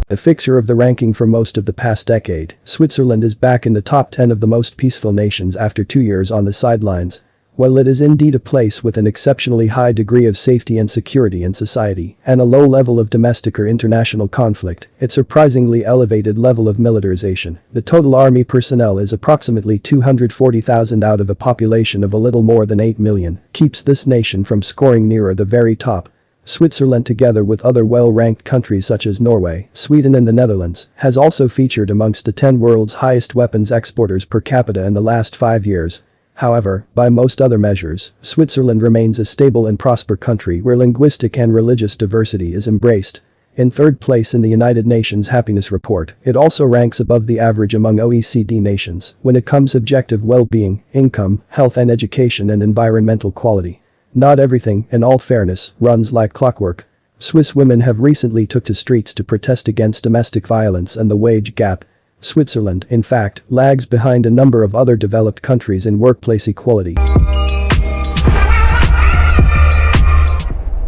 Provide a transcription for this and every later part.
A fixture of the ranking for most of the past decade, Switzerland is back in the top 10 of the most peaceful nations after 2 years on the sidelines. While it is indeed a place with an exceptionally high degree of safety and security in society and a low level of domestic or international conflict, its surprisingly elevated level of militarization, the total army personnel is approximately 240,000 out of a population of a little more than 8 million, keeps this nation from scoring nearer the very top. Switzerland, together with other well-ranked countries such as Norway, Sweden and the Netherlands, has also featured amongst the 10 world's highest weapons exporters per capita in the last 5 years. However, by most other measures, Switzerland remains a stable and prosperous country where linguistic and religious diversity is embraced. In third place in the United Nations Happiness Report, it also ranks above the average among OECD nations when it comes to objective well-being, income, health and education and environmental quality. Not everything, in all fairness, runs like clockwork. Swiss women have recently took to streets to protest against domestic violence and the wage gap. Switzerland, in fact, lags behind a number of other developed countries in workplace equality.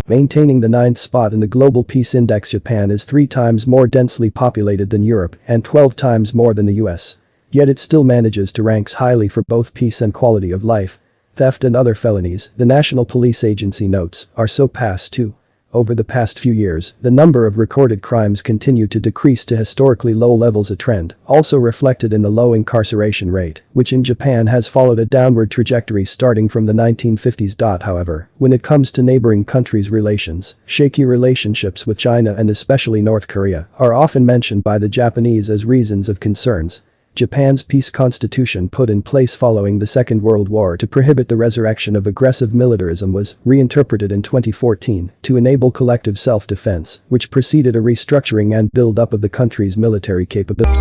Maintaining the 9th spot in the Global Peace Index, Japan is 3 times more densely populated than Europe and 12 times more than the US. Yet it still manages to rank highly for both peace and quality of life. Theft and other felonies, the National Police Agency notes, are so past too. Over the past few years, the number of recorded crimes continued to decrease to historically low levels, a trend also reflected in the low incarceration rate, which in Japan has followed a downward trajectory starting from the 1950s. However, when it comes to neighboring countries' relations, shaky relationships with China and especially North Korea are often mentioned by the Japanese as reasons of concerns. Japan's peace constitution, put in place following the Second World War to prohibit the resurrection of aggressive militarism, was reinterpreted in 2014 to enable collective self-defense, which preceded a restructuring and build-up of the country's military capability.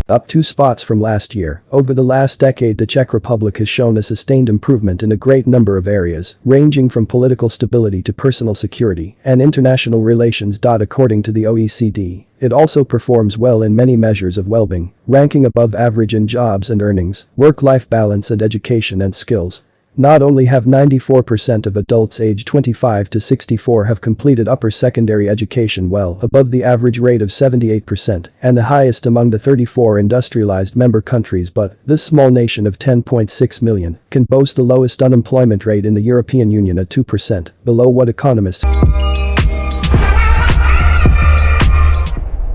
Up 2 spots from last year. Over the last decade, the Czech Republic has shown a sustained improvement in a great number of areas, ranging from political stability to personal security and international relations. According to the OECD, it also performs well in many measures of well-being, ranking above average in jobs and earnings, work-life balance and education and skills. Not only have 94% of adults aged 25 to 64 have completed upper secondary education, well above the average rate of 78% and the highest among the 34 industrialized member countries, but this small nation of 10.6 million can boast the lowest unemployment rate in the European Union at 2%, below what economists.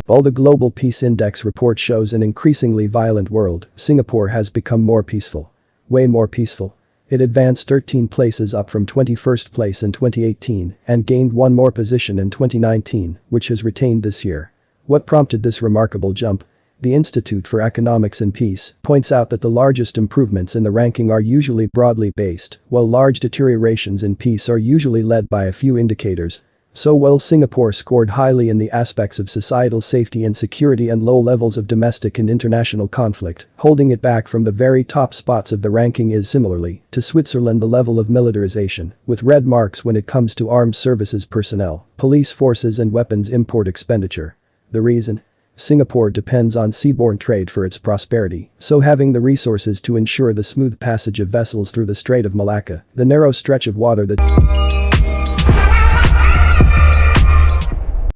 While the Global Peace Index report shows an increasingly violent world, Singapore has become more peaceful. Way more peaceful. It advanced 13 places up from 21st place in 2018 and gained 1 more position in 2019, which has retained this year. What prompted this remarkable jump? The Institute for Economics and Peace points out that the largest improvements in the ranking are usually broadly based, while large deteriorations in peace are usually led by a few indicators. So while Singapore scored highly in the aspects of societal safety and security and low levels of domestic and international conflict, holding it back from the very top spots of the ranking is, similarly to Switzerland, the level of militarization, with red marks when it comes to armed services personnel, police forces and weapons import expenditure. The reason? Singapore depends on seaborne trade for its prosperity, so having the resources to ensure the smooth passage of vessels through the Strait of Malacca, the narrow stretch of water that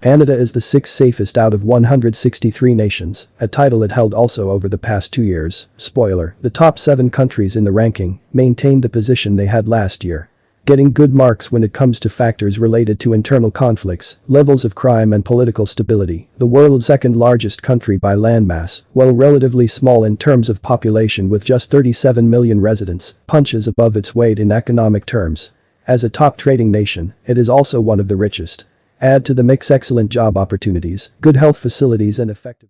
Canada is the 6th safest out of 163 nations, a title it held also over the past 2 years. Spoiler, the top 7 countries in the ranking maintained the position they had last year. Getting good marks when it comes to factors related to internal conflicts, levels of crime and political stability, the world's 2nd largest country by landmass, while relatively small in terms of population with just 37 million residents, punches above its weight in economic terms. As a top trading nation, it is also one of the richest. Add to the mix excellent job opportunities, good health facilities and effective